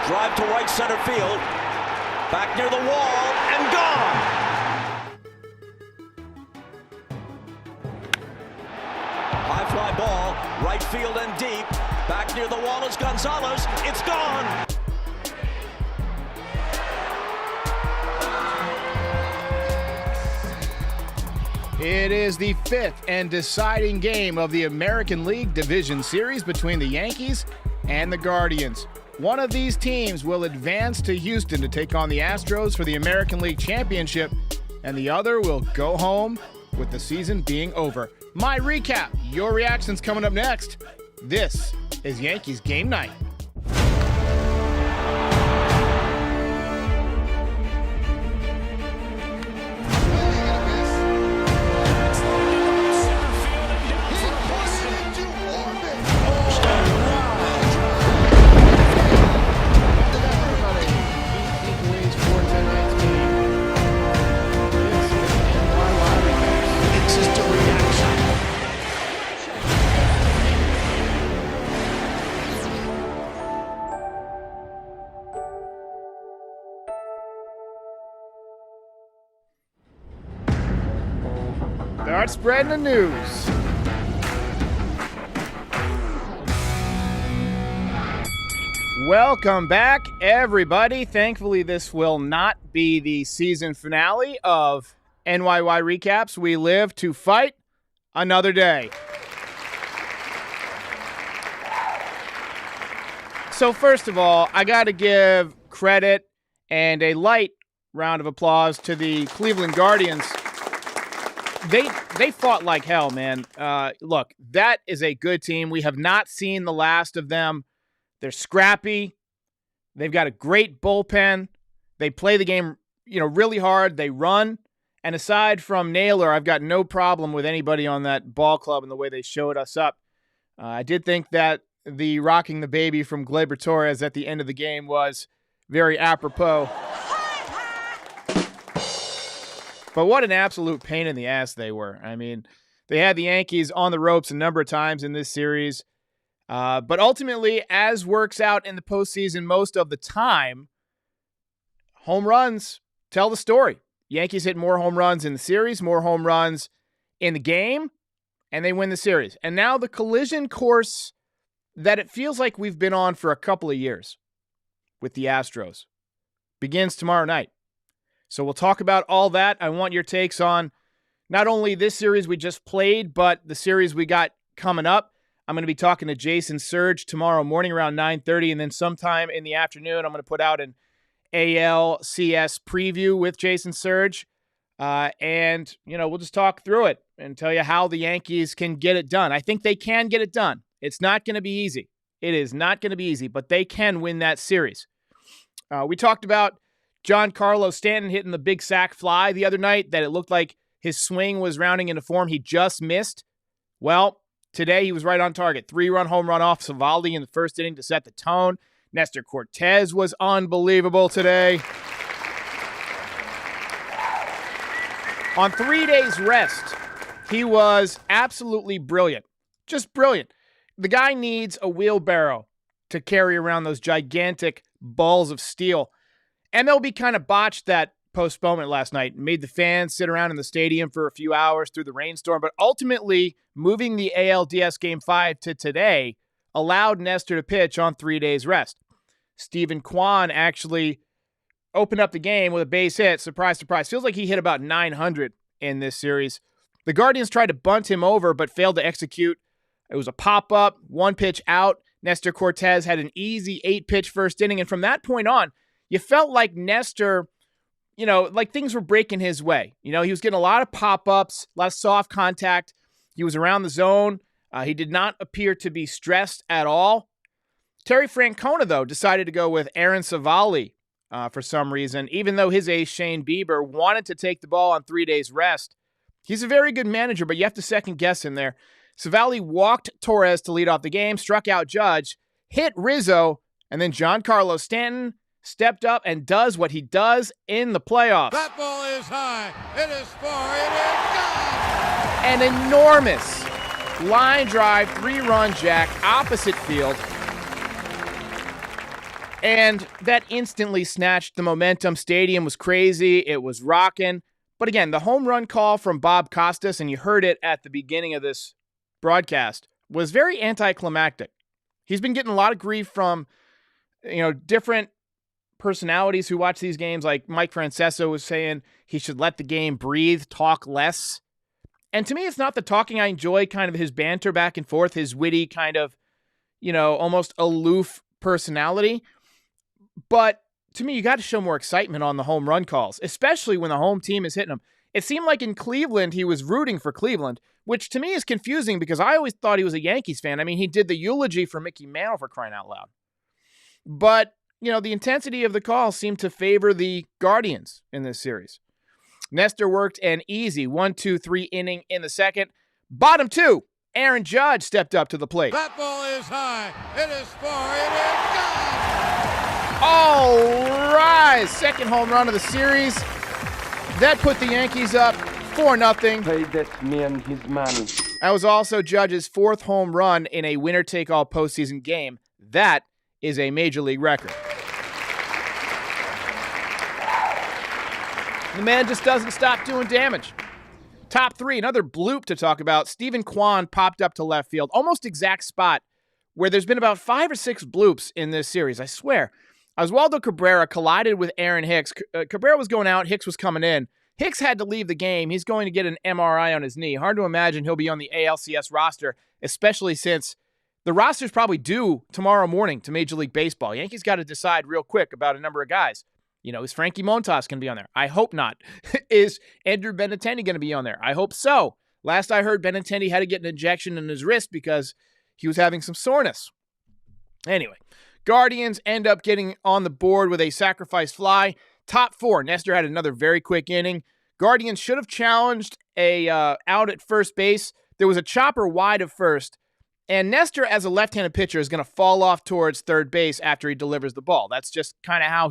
Drive to right center field. Back near the wall and gone. High fly ball, right field and deep. Back near the wall is Gonzalez. It's gone. It is the fifth and deciding game of the American League Division Series between the Yankees and the Guardians. One of these teams will advance to Houston to take on the Astros for the American League Championship, and the other will go home with the season being over. My recap, your reactions coming up next. This is Yankees Game Night. Start spreading the news. Welcome back, everybody. Thankfully, this will not be the season finale of NYY Recaps. We live to fight another day. So first of all, I got to give credit and a light round of applause to the Cleveland Guardians. They fought like hell, man. Look, that is a good team. We have not seen the last of them. They're scrappy. They've got a great bullpen. They play the game, really hard. They run. And aside from Naylor, I've got no problem with anybody on that ball club and the way they showed us up. I did think that the rocking the baby from Gleyber Torres at the end of the game was very apropos. But what an absolute pain in the ass they were. I mean, they had the Yankees on the ropes a number of times in this series. But ultimately, as works out in the postseason most of the time, home runs tell the story. Yankees hit more home runs in the series, more home runs in the game, and they win the series. And now the collision course that it feels like we've been on for a couple of years with the Astros begins tomorrow night. So we'll talk about all that. I want your takes on not only this series we just played, but the series we got coming up. I'm going to be talking to Jason Surge tomorrow morning around 9:30, and then sometime in the afternoon, I'm going to put out an ALCS preview with Jason Surge. And we'll just talk through it and tell you how the Yankees can get it done. I think they can get it done. It's not going to be easy. It is not going to be easy, but they can win that series. We talked about Giancarlo Stanton hitting the big sac fly the other night, that it looked like his swing was rounding into form. He just missed. Well, today he was right on target. 3-run home run off Savaldi in the first inning to set the tone. Nestor Cortez was unbelievable today. On 3 days rest, he was absolutely brilliant. Just brilliant. The guy needs a wheelbarrow to carry around those gigantic balls of steel. MLB kind of botched that postponement last night and made the fans sit around in the stadium for a few hours through the rainstorm, but ultimately moving the ALDS Game 5 to today allowed Nestor to pitch on 3 days rest. Stephen Kwan actually opened up the game with a base hit. Surprise, surprise. Feels like he hit about 900 in this series. The Guardians tried to bunt him over but failed to execute. It was a pop-up, one pitch out. Nestor Cortez had an easy 8-pitch first inning, and from that point on, you felt like Nestor, like things were breaking his way. He was getting a lot of pop-ups, a lot of soft contact. He was around the zone. He did not appear to be stressed at all. Terry Francona, though, decided to go with Aaron Savalli for some reason, even though his ace, Shane Bieber, wanted to take the ball on 3 days rest. He's a very good manager, but you have to second-guess him there. Savalli walked Torres to lead off the game, struck out Judge, hit Rizzo, and then Giancarlo Stanton stepped up and does what he does in the playoffs. That ball is high. It is far. It is gone. An enormous line drive, 3-run jack, opposite field. And that instantly snatched the momentum. Stadium was crazy. It was rocking. But again, the home run call from Bob Costas, and you heard it at the beginning of this broadcast, was very anticlimactic. He's been getting a lot of grief from, different personalities who watch these games. Like Mike Francesa was saying he should let the game breathe, talk less. And to me, it's not the talking I enjoy, kind of his banter back and forth, his witty kind of, almost aloof personality. But to me, you got to show more excitement on the home run calls, especially when the home team is hitting them. It seemed like in Cleveland, he was rooting for Cleveland, which to me is confusing because I always thought he was a Yankees fan. I mean, he did the eulogy for Mickey Mantle, for crying out loud. But, the intensity of the call seemed to favor the Guardians in this series. Nestor worked an easy 1-2-3 inning in the second. Bottom two, Aaron Judge stepped up to the plate. That ball is high. It is far. It is gone. All right, second home run of the series. That put the Yankees up 4-0. Play that man his man. That was also Judge's fourth home run in a winner-take-all postseason game. That is a major league record. The man just doesn't stop doing damage. Top three, another bloop to talk about. Stephen Kwan popped up to left field, almost exact spot where there's been about 5 or 6 bloops in this series, I swear. Oswaldo Cabrera collided with Aaron Hicks. Cabrera was going out, Hicks was coming in. Hicks had to leave the game. He's going to get an MRI on his knee. Hard to imagine he'll be on the ALCS roster, especially since the roster's probably due tomorrow morning to Major League Baseball. Yankees got to decide real quick about a number of guys. Is Frankie Montas going to be on there? I hope not. Is Andrew Benintendi going to be on there? I hope so. Last I heard, Benintendi had to get an injection in his wrist because he was having some soreness. Anyway, Guardians end up getting on the board with a sacrifice fly. Top four, Nestor had another very quick inning. Guardians should have challenged a out at first base. There was a chopper wide of first, and Nestor, as a left-handed pitcher, is going to fall off towards third base after he delivers the ball. That's just kind of how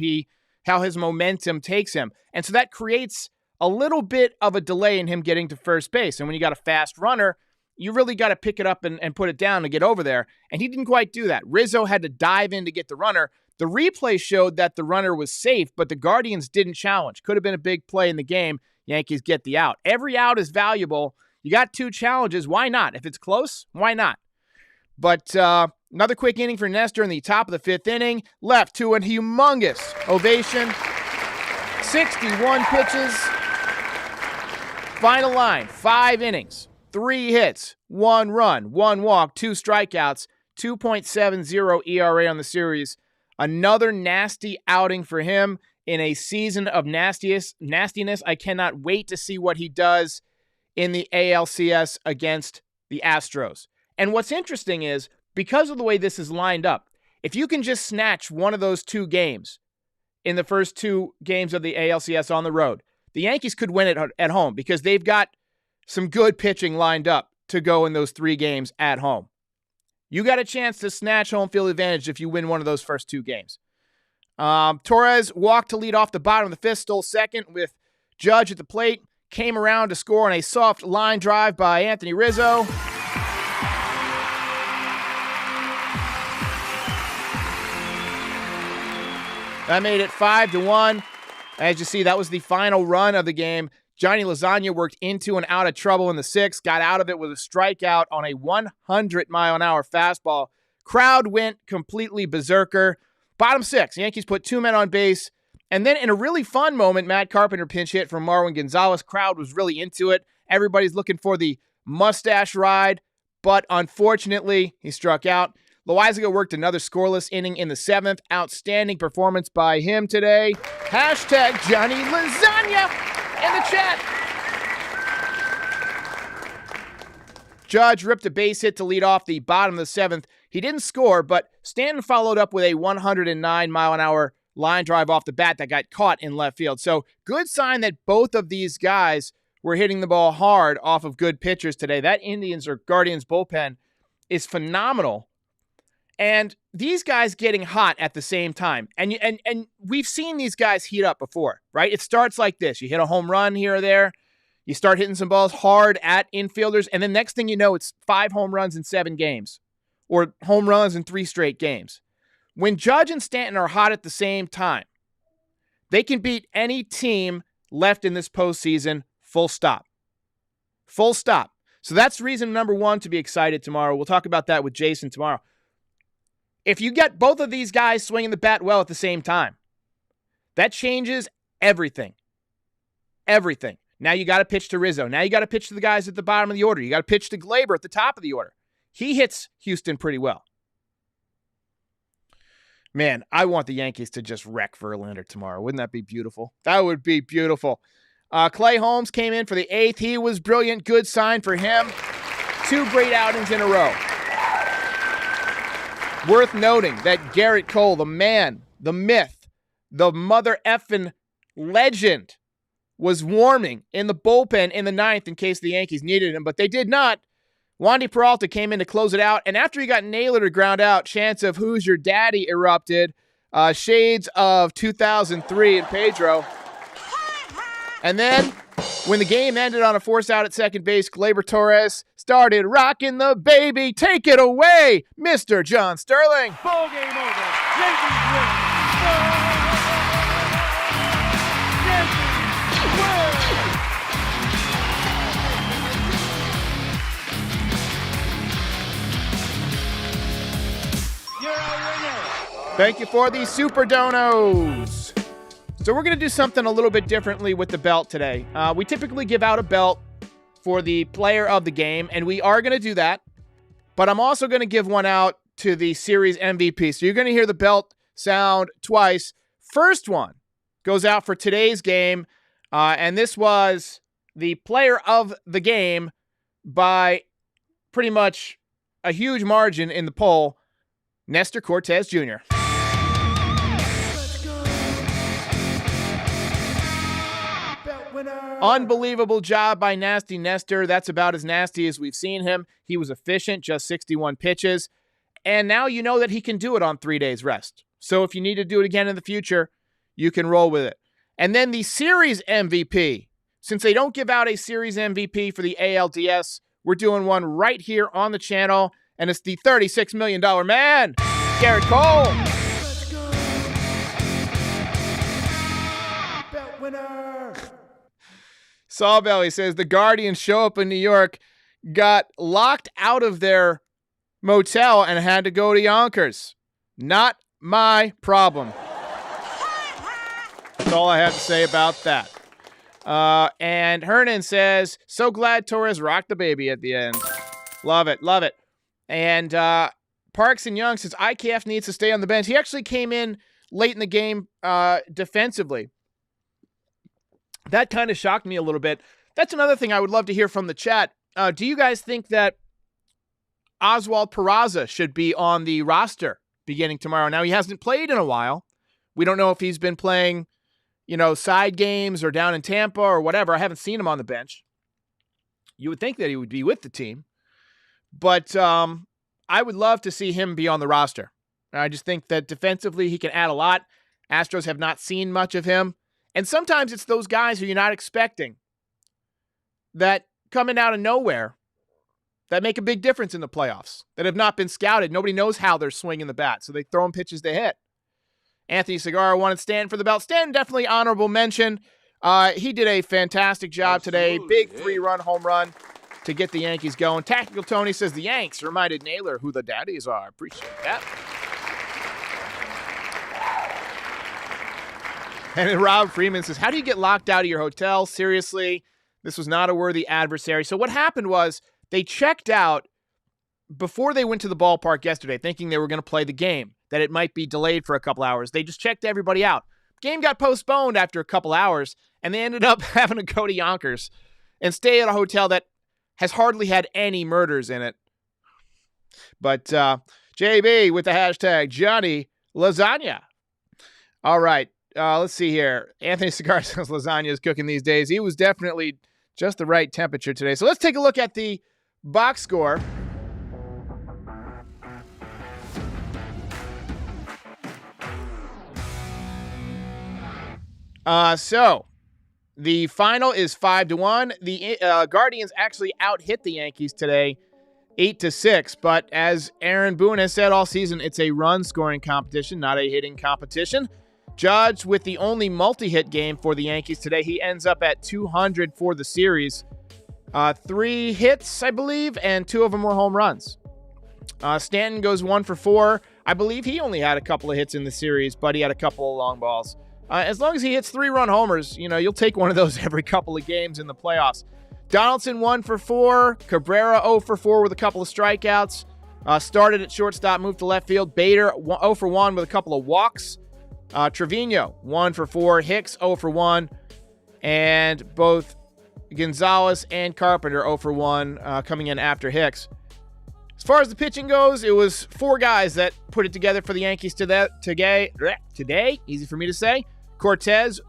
his momentum takes him. And so that creates a little bit of a delay in him getting to first base. And when you got a fast runner, you really got to pick it up and put it down to get over there. And he didn't quite do that. Rizzo had to dive in to get the runner. The replay showed that the runner was safe, but the Guardians didn't challenge. Could have been a big play in the game. Yankees get the out. Every out is valuable. You got 2 challenges. Why not? If it's close, why not? But another quick inning for Nestor in the top of the 5th inning. Left to a humongous ovation. 61 pitches. Final line, 5 innings, 3 hits, 1 run, 1 walk, 2 strikeouts, 2.70 ERA on the series. Another nasty outing for him in a season of nastiness. I cannot wait to see what he does in the ALCS against the Astros. And what's interesting is, because of the way this is lined up, if you can just snatch one of those 2 games in the first 2 games of the ALCS on the road, the Yankees could win it at home because they've got some good pitching lined up to go in those 3 games at home. You got a chance to snatch home field advantage if you win one of those first 2 games. Torres walked to lead off the bottom of the 5th, stole second with Judge at the plate, came around to score on a soft line drive by Anthony Rizzo. That made it 5-1. As you see, that was the final run of the game. Johnny Lasagna worked into and out of trouble in the 6th, got out of it with a strikeout on a 100-mile-an-hour fastball. Crowd went completely berserker. Bottom 6, Yankees put 2 men on base. And then in a really fun moment, Matt Carpenter pinch hit from Marwin Gonzalez. Crowd was really into it. Everybody's looking for the mustache ride, but unfortunately, he struck out. Loizaga worked another scoreless inning in the 7th. Outstanding performance by him today. Hashtag Johnny Lasagna in the chat. Judge ripped a base hit to lead off the bottom of the 7th. He didn't score, but Stanton followed up with a 109-mile-an-hour line drive off the bat that got caught in left field. So good sign that both of these guys were hitting the ball hard off of good pitchers today. That Indians or Guardians bullpen is phenomenal. And these guys getting hot at the same time. And we've seen these guys heat up before, right? It starts like this. You hit a home run here or there. You start hitting some balls hard at infielders. And then next thing you know, it's 5 home runs in 7 games. Or home runs in 3 straight games. When Judge and Stanton are hot at the same time, they can beat any team left in this postseason, full stop. Full stop. So that's reason number one to be excited tomorrow. We'll talk about that with Jason tomorrow. If you get both of these guys swinging the bat well at the same time, that changes everything. Everything. Now you got to pitch to Rizzo. Now you got to pitch to the guys at the bottom of the order. You got to pitch to Glaber at the top of the order. He hits Houston pretty well. Man, I want the Yankees to just wreck Verlander tomorrow. Wouldn't that be beautiful? That would be beautiful. Clay Holmes came in for the 8th. He was brilliant. Good sign for him. 2 great outings in a row. Worth noting that Garrett Cole, the man, the myth, the mother effing legend, was warming in the bullpen in the 9th in case the Yankees needed him, but they did not. Wandy Peralta came in to close it out, and after he got Naylor to ground out, chants of "Who's Your Daddy" erupted. Shades of 2003 in Pedro. And then, when the game ended on a force out at second base, Gleyber Torres started rocking the baby. Take it away, Mr. John Sterling. Ball game over. Yankees win. Yankees win. You're a winner. Thank you for the Super Donos. So we're going to do something a little bit differently with the belt today. We typically give out a belt for the player of the game, and we are going to do that. But I'm also going to give one out to the series MVP. So you're going to hear the belt sound twice. First one goes out for today's game, and this was the player of the game by pretty much a huge margin in the poll, Nestor Cortez Jr. Unbelievable job by Nasty Nestor. That's about as nasty as we've seen him. He was efficient, just 61 pitches. And now you know that he can do it on 3 days rest. So if you need to do it again in the future, you can roll with it. And then the series MVP. Since they don't give out a series MVP for the ALDS, we're doing one right here on the channel. And it's the $36 million man, Garrett Cole. Let's go. Belt winner. Sawbelly says the Guardians show up in New York, got locked out of their motel, and had to go to Yonkers. Not my problem. That's all I have to say about that. And Hernan says, so glad Torres rocked the baby at the end. Love it, love it. And Parks and Young says IKF needs to stay on the bench. He actually came in late in the game defensively. That kind of shocked me a little bit. That's another thing I would love to hear from the chat. Do you guys think that Oswald Peraza should be on the roster beginning tomorrow? Now, he hasn't played in a while. We don't know if he's been playing, side games or down in Tampa or whatever. I haven't seen him on the bench. You would think that he would be with the team. But I would love to see him be on the roster. I just think that defensively he can add a lot. Astros have not seen much of him. And sometimes it's those guys who you're not expecting that coming out of nowhere that make a big difference in the playoffs, that have not been scouted. Nobody knows how they're swinging the bat, so they throw them pitches to hit. Anthony Segarra wanted Stanton for the belt. Stanton, definitely honorable mention. He did a fantastic job today. Big 3-run home run to get the Yankees going. Tactical Tony says the Yanks reminded Naylor who the daddies are. Appreciate that. And then Rob Freeman says, how do you get locked out of your hotel? Seriously, this was not a worthy adversary. So what happened was they checked out before they went to the ballpark yesterday, thinking they were going to play the game, that it might be delayed for a couple hours. They just checked everybody out. Game got postponed after a couple hours, and they ended up having to go to Yonkers and stay at a hotel that has hardly had any murders in it. But JB with the hashtag Johnny Lasagna. All right. Let's see here. Anthony Cigar says lasagna is cooking these days. He was definitely just the right temperature today. So let's take a look at the box score. So the final is 5-1. The Guardians actually out-hit the Yankees today 8-6. But as Aaron Boone has said all season, it's a run-scoring competition, not a hitting competition. Judge with the only multi-hit game for the Yankees today. He ends up at 200 for the series. 3 hits, I believe, and 2 of them were home runs. Stanton goes 1 for 4. I believe he only had a couple of hits in the series, but he had a couple of long balls. As long as he hits 3-run homers, you'll take one of those every couple of games in the playoffs. Donaldson 1 for 4. Cabrera 0 for 4 with a couple of strikeouts. Started at shortstop, moved to left field. Bader 0 for 1 with a couple of walks. Trevino 1 for 4. Hicks 0 for 1. And both Gonzalez and Carpenter 0 for 1 coming in after Hicks. As far as the pitching goes, it was 4 guys that put it together for the Yankees today. Easy for me to say. Cortez,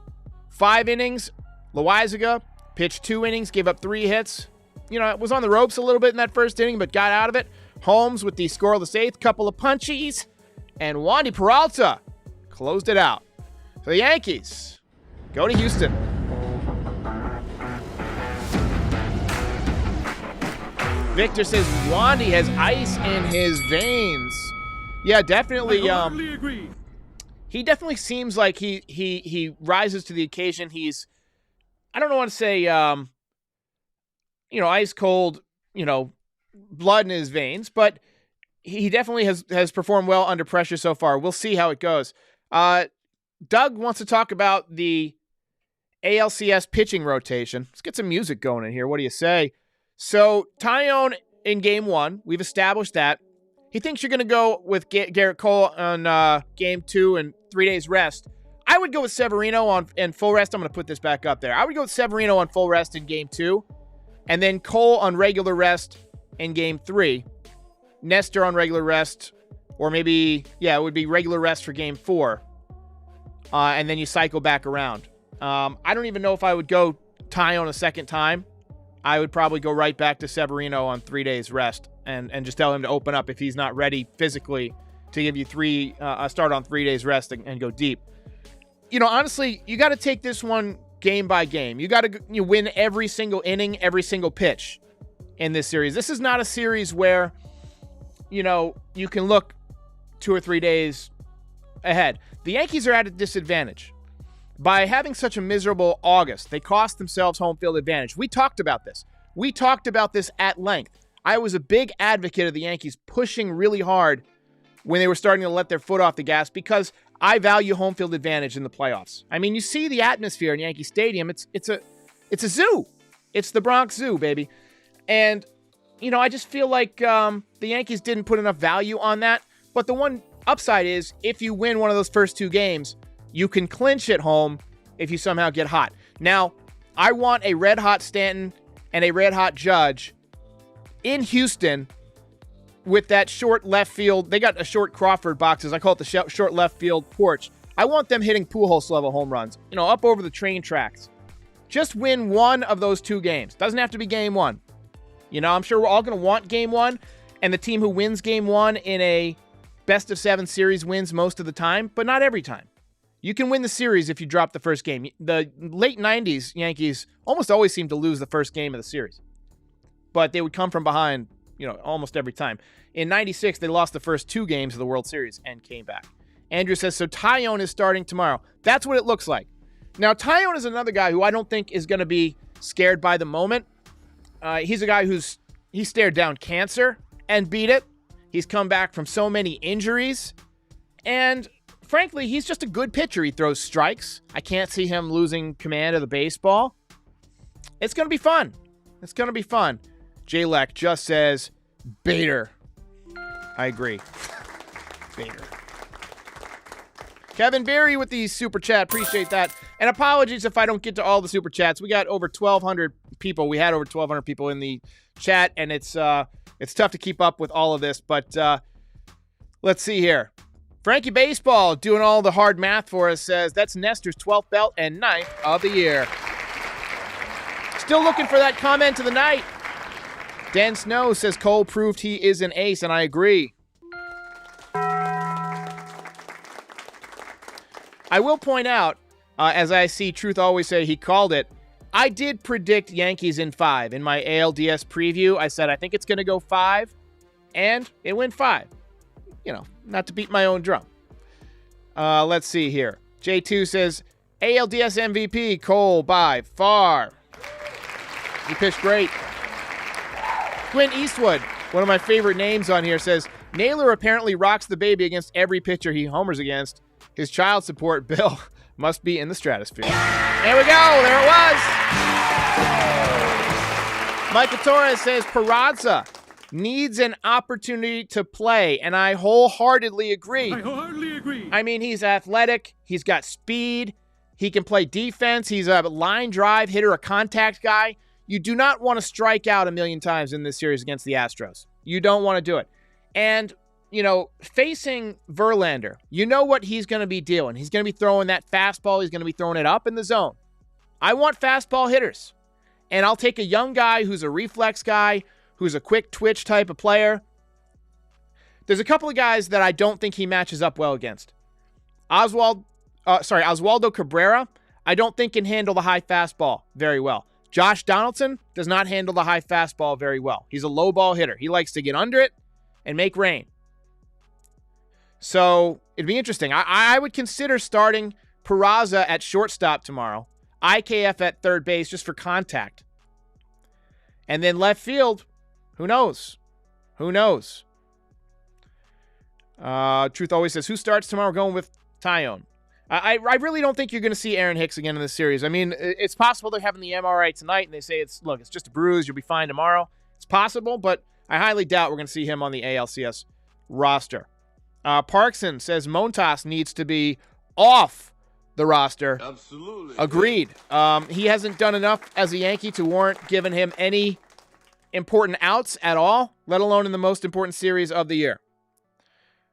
5 innings. Loaizaga pitched 2 innings, gave up 3 hits. It was on the ropes a little bit in that first inning, but got out of it. Holmes with the scoreless 8th, couple of punchies. And Wandy Peralta closed it out. So the Yankees go to Houston. Victor says Wandy has ice in his veins. Yeah, definitely. He definitely seems like he rises to the occasion. He's, I don't want to say, ice cold, blood in his veins, but he definitely has performed well under pressure so far. We'll see how it goes. Doug wants to talk about the ALCS pitching rotation. Let's get some music going in here. What do you say? So, Taillon in Game 1, we've established that. He thinks you're going to go with Garrett Cole on Game 2 and 3 days rest. I would go with Severino in full rest. I'm going to put this back up there. I would go with Severino on full rest in Game 2, and then Cole on regular rest in Game 3. Nestor on regular rest, or maybe, it would be regular rest for Game 4. And then you cycle back around. I don't even know if I would go Taillon a second time. I would probably go right back to Severino on 3 days rest and just tell him to open up if he's not ready physically to give you a start on 3 days rest and go deep. Honestly, you got to take this one game by game. You got to win every single inning, every single pitch in this series. This is not a series where, you can look 2 or 3 days ahead. The Yankees are at a disadvantage. By having such a miserable August, they cost themselves home field advantage. We talked about this. We talked about this at length. I was a big advocate of the Yankees pushing really hard when they were starting to let their foot off the gas because I value home field advantage in the playoffs. I mean, you see the atmosphere in Yankee Stadium. It's a zoo. It's the Bronx Zoo, baby. And, I just feel like the Yankees didn't put enough value on that. But the one upside is if you win one of those first 2 games, you can clinch at home if you somehow get hot. Now, I want a red-hot Stanton and a red-hot Judge in Houston with that short left field. They got a short Crawford boxes. I call it the short left field porch. I want them hitting Pujols-level home runs, up over the train tracks. Just win one of those 2 games. Doesn't have to be Game 1. I'm sure we're all going to want Game 1, and the team who wins Game 1 in a best-of-7 series wins most of the time, but not every time. You can win the series if you drop the first game. The late 90s Yankees almost always seemed to lose the first game of the series. But they would come from behind, almost every time. In 96, they lost the first 2 games of the World Series and came back. Andrew says, so Taillon is starting tomorrow. That's what it looks like. Now, Taillon is another guy who I don't think is going to be scared by the moment. He's a guy he stared down cancer and beat it. He's come back from so many injuries. And frankly, he's just a good pitcher. He throws strikes. I can't see him losing command of the baseball. It's going to be fun. It's going to be fun. J-Lec just says, Bader. I agree. Bader. Kevin Berry with the super chat. Appreciate that. And apologies if I don't get to all the super chats. We got over 1,200 people. We had over 1,200 people in the chat, and it's tough to keep up with all of this. But let's see here. Frankie Baseball doing all the hard math for us says that's Nestor's 12th belt and 9th of the year. Still looking for that comment of the night. Dan Snow says Cole proved he is an ace, and I agree. I will point out, as I see Truth Always Say he called it, I did predict Yankees in 5 in my ALDS preview. I said I think it's going to go 5. and it went 5. Not to beat my own drum. Let's see here. J2 says, ALDS MVP, Cole by far. He pitched great. Quinn Eastwood, one of my favorite names on here, says, Naylor apparently rocks the baby against every pitcher he homers against. His child support bill must be in the stratosphere. There we go. There it was. Michael Torres says, Peraza needs an opportunity to play, and I wholeheartedly agree. I mean, he's athletic. He's got speed. He can play defense. He's a line drive hitter, a contact guy. You do not want to strike out a million times in this series against the Astros. You don't want to do it. And, facing Verlander, you know what he's going to be doing. He's going to be throwing that fastball. He's going to be throwing it up in the zone. I want fastball hitters. And I'll take a young guy who's a reflex guy, who's a quick twitch type of player. There's a couple of guys that I don't think he matches up well against. Oswaldo Cabrera, I don't think can handle the high fastball very well. Josh Donaldson does not handle the high fastball very well. He's a low ball hitter. He likes to get under it and make rain. So it'd be interesting. I would consider starting Peraza at shortstop tomorrow, IKF at third base just for contact. And then left field, who knows? Who knows? Truth always says, who starts tomorrow? Going with Tyone. I really don't think you're going to see Aaron Hicks again in this series. I mean, it's possible they're having the MRI tonight, and they say it's just a bruise. You'll be fine tomorrow. It's possible, but I highly doubt we're going to see him on the ALCS roster. Parkson says Montas needs to be off the roster. Absolutely. Agreed. He hasn't done enough as a Yankee to warrant giving him any important outs at all, let alone in the most important series of the year.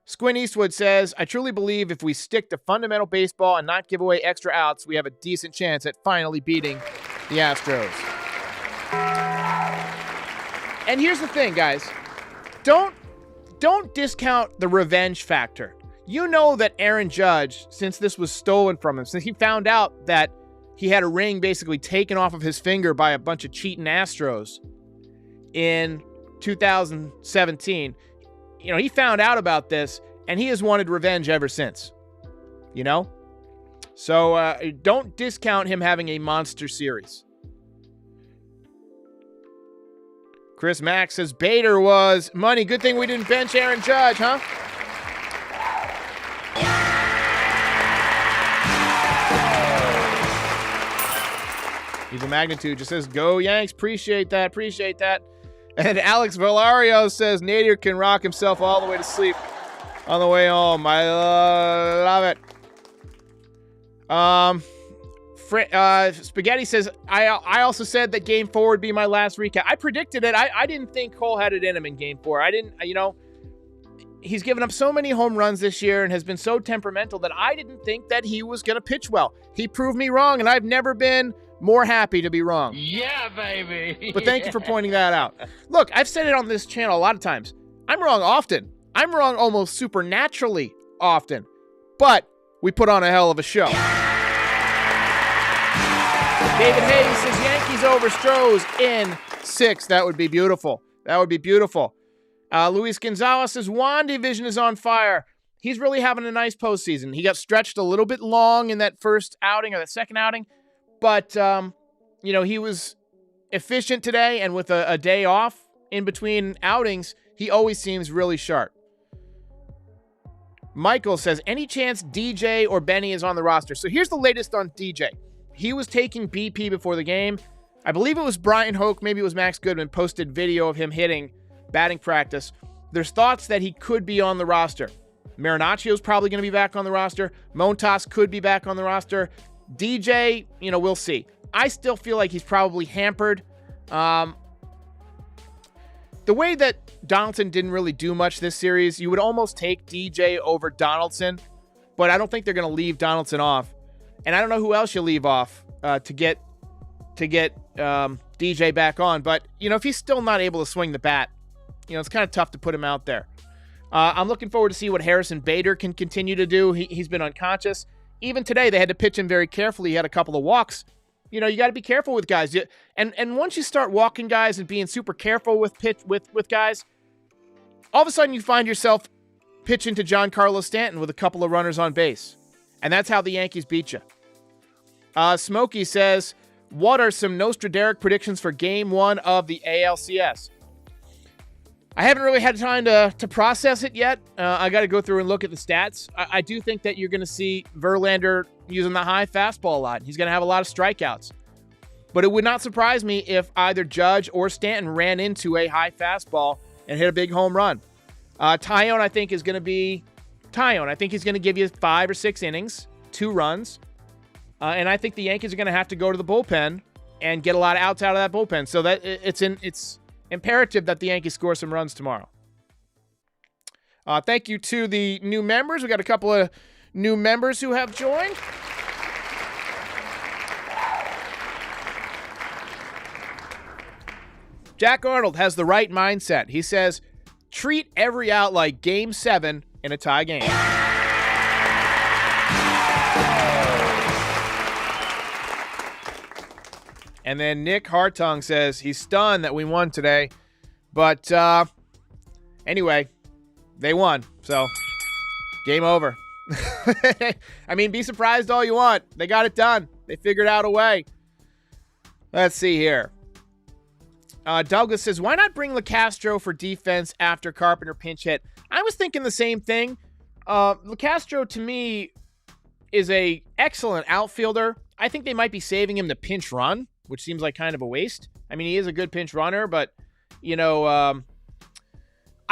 Squin Eastwood says, I truly believe if we stick to fundamental baseball and not give away extra outs, we have a decent chance at finally beating the Astros. And here's the thing, guys. Don't discount the revenge factor. You know that Aaron Judge, since this was stolen from him, since he found out that he had a ring basically taken off of his finger by a bunch of cheating Astros in 2017, he found out about this, and he has wanted revenge ever since. So don't discount him having a monster series. Chris Mack says, Bader was money. Good thing we didn't bench Aaron Judge, huh? He's a magnitude. Just says, go Yanks. Appreciate that. And Alex Valario says Nader can rock himself all the way to sleep on the way home. I love it. Spaghetti says, I also said that Game 4 would be my last recap. I predicted it. I didn't think Cole had it in him in Game 4. I didn't, he's given up so many home runs this year and has been so temperamental that I didn't think that he was going to pitch well. He proved me wrong, and I've never been more happy to be wrong. Yeah, baby. But thank you for pointing that out. Look, I've said it on this channel a lot of times. I'm wrong often. I'm wrong almost supernaturally often. But we put on a hell of a show. David Hayes says Yankees over Stros in 6. That would be beautiful. Luis Gonzalez says Juan division is on fire. He's really having a nice postseason. He got stretched a little bit long in that first outing or that second outing. But, he was efficient today, and with a day off in between outings, he always seems really sharp. Michael says, any chance DJ or Benny is on the roster? So here's the latest on DJ. He was taking BP before the game. I believe it was Brian Hoke, maybe it was Max Goodman, posted video of him hitting batting practice. There's thoughts that he could be on the roster. Marinaccio's probably going to be back on the roster. Montas could be back on the roster. DJ, we'll see. I still feel like he's probably hampered. The way that Donaldson didn't really do much this series, you would almost take DJ over Donaldson, but I don't think they're going to leave Donaldson off. And I don't know who else you leave off to get DJ back on. But, if he's still not able to swing the bat, it's kind of tough to put him out there. I'm looking forward to see what Harrison Bader can continue to do. He's been unconscious. Even today, they had to pitch him very carefully. He had a couple of walks. You got to be careful with guys. And once you start walking guys and being super careful with guys, all of a sudden you find yourself pitching to Giancarlo Stanton with a couple of runners on base. And that's how the Yankees beat you. Smokey says, what are some Nostraderic predictions for Game 1 of the ALCS? I haven't really had time to process it yet. I got to go through and look at the stats. I do think that you're going to see Verlander using the high fastball a lot. He's going to have a lot of strikeouts. But it would not surprise me if either Judge or Stanton ran into a high fastball and hit a big home run. Tyone, I think, is going to be Tyone. I think he's going to give you 5 or 6 innings, 2 runs. And I think the Yankees are going to have to go to the bullpen and get a lot of outs out of that bullpen. So that it's imperative that the Yankees score some runs tomorrow. Thank you to the new members. We got a couple of new members who have joined. Jack Arnold has the right mindset. He says, treat every out like Game 7 in a tie game. And then Nick Hartung says he's stunned that we won today. But anyway, they won. So, game over. I mean, be surprised all you want. They got it done. They figured out a way. Let's see here. Douglas says, why not bring LeCastro for defense after Carpenter pinch hit? I was thinking the same thing. LeCastro, to me, is a excellent outfielder. I think they might be saving him to pinch run, which seems like kind of a waste. I mean, he is a good pinch runner, but, I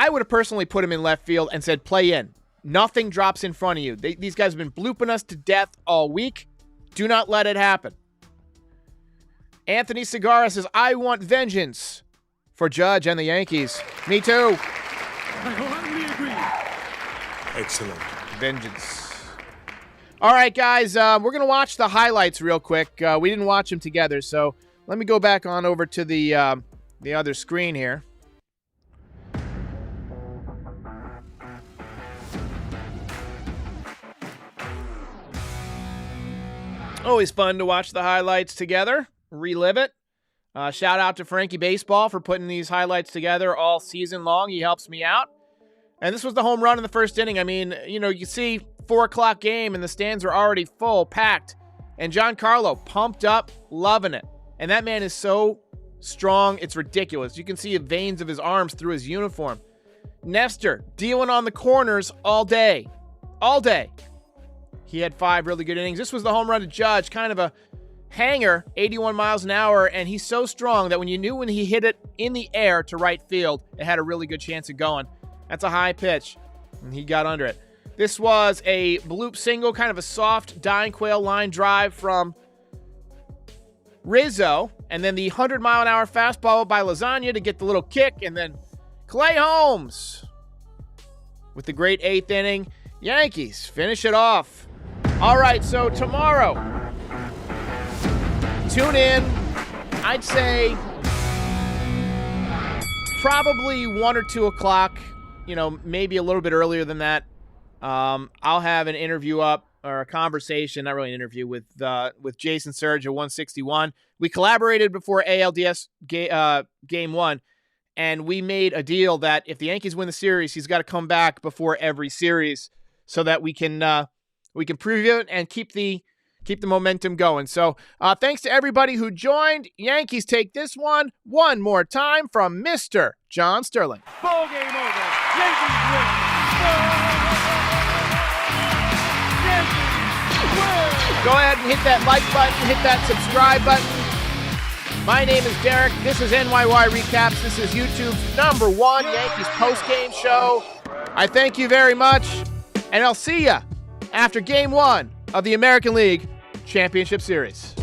would have personally put him in left field and said, play in. Nothing drops in front of you. These guys have been blooping us to death all week. Do not let it happen. Anthony Segarra says, I want vengeance for Judge and the Yankees. Me too. I wholeheartedly agree. Excellent. Vengeance. All right, guys, we're going to watch the highlights real quick. We didn't watch them together, so let me go back on over to the other screen here. Always fun to watch the highlights together, relive it. Shout out to Frankie Baseball for putting these highlights together all season long. He helps me out. And this was the home run in the first inning. I mean, you see 4 o'clock game and the stands are already full, packed. And Giancarlo pumped up, loving it. And that man is so strong, it's ridiculous. You can see the veins of his arms through his uniform. Nestor dealing on the corners all day. All day. He had 5 really good innings. This was the home run to Judge, kind of a hanger, 81 miles an hour, and he's so strong that when he hit it in the air to right field, it had a really good chance of going. That's a high pitch, and he got under it. This was a bloop single, kind of a soft dying quail line drive from Rizzo, and then the 100-mile-an-hour fastball by Lasagna to get the little kick, and then Clay Holmes with the great 8th inning. Yankees finish it off. All right, so tomorrow, tune in. I'd say probably 1 or 2 o'clock, maybe a little bit earlier than that. I'll have an interview up, or a conversation, not really an interview, with Jason Surge at 161. We collaborated before ALDS Game 1, and we made a deal that if the Yankees win the series, he's got to come back before every series so that we can preview it and keep the momentum going. So thanks to everybody who joined. Yankees take this one more time from Mr. John Sterling. Ball game over. Yankees win. Yankees win. Go ahead and hit that like button, hit that subscribe button. My name is Derek. This is NYY Recaps. This is YouTube's #1 Yankees postgame show. I thank you very much, and I'll see you after Game 1 of the American League Championship Series.